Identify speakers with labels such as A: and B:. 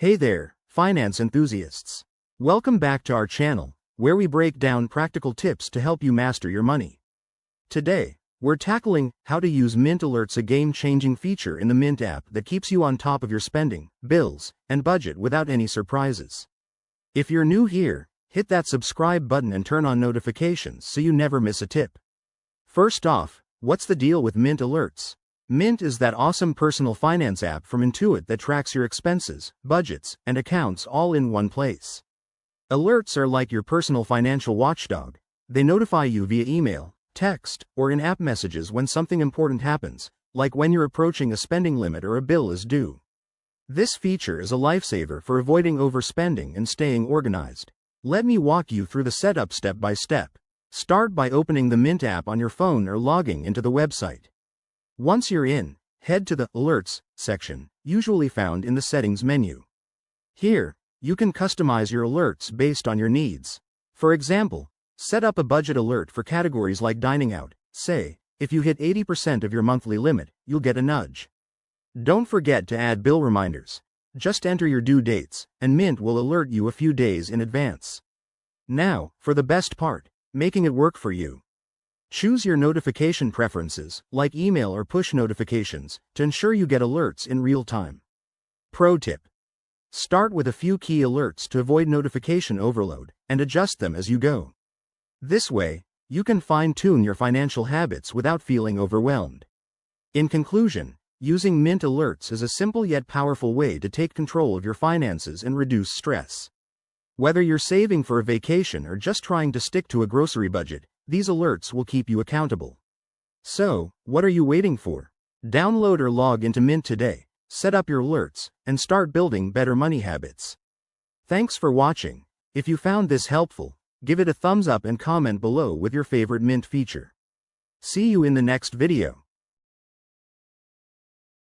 A: Hey there, finance enthusiasts. Welcome back to our channel, where we break down practical tips to help you master your money. Today, we're tackling how to use Mint Alerts, a game-changing feature in the Mint app that keeps you on top of your spending, bills, and budget without any surprises. If you're new here, hit that subscribe button and turn on notifications so you never miss a tip. First off, what's the deal with Mint Alerts? Mint is that awesome personal finance app from Intuit that tracks your expenses, budgets, and accounts all in one place. Alerts are like your personal financial watchdog. They notify you via email, text, or in-app messages when something important happens, like when you're approaching a spending limit or a bill is due. This feature is a lifesaver for avoiding overspending and staying organized. Let me walk you through the setup step by step. Start by opening the Mint app on your phone or logging into the website. Once you're in, head to the Alerts section, usually found in the Settings menu. Here, you can customize your alerts based on your needs. For example, set up a budget alert for categories like dining out. Say, if you hit 80% of your monthly limit, you'll get a nudge. Don't forget to add bill reminders. Just enter your due dates, and Mint will alert you a few days in advance. Now, for the best part, making it work for you. Choose your notification preferences, like email or push notifications, to ensure you get alerts in real time. Pro tip: start with a few key alerts to avoid notification overload, and adjust them as you go. This way, you can fine-tune your financial habits without feeling overwhelmed. In conclusion, using Mint Alerts is a simple yet powerful way to take control of your finances and reduce stress. Whether you're saving for a vacation or just trying to stick to a grocery budget, these alerts will keep you accountable. So, what are you waiting for? Download or log into Mint today, set up your alerts, and start building better money habits. Thanks for watching. If you found this helpful, give it a thumbs up and comment below with your favorite Mint feature. See you in the next video.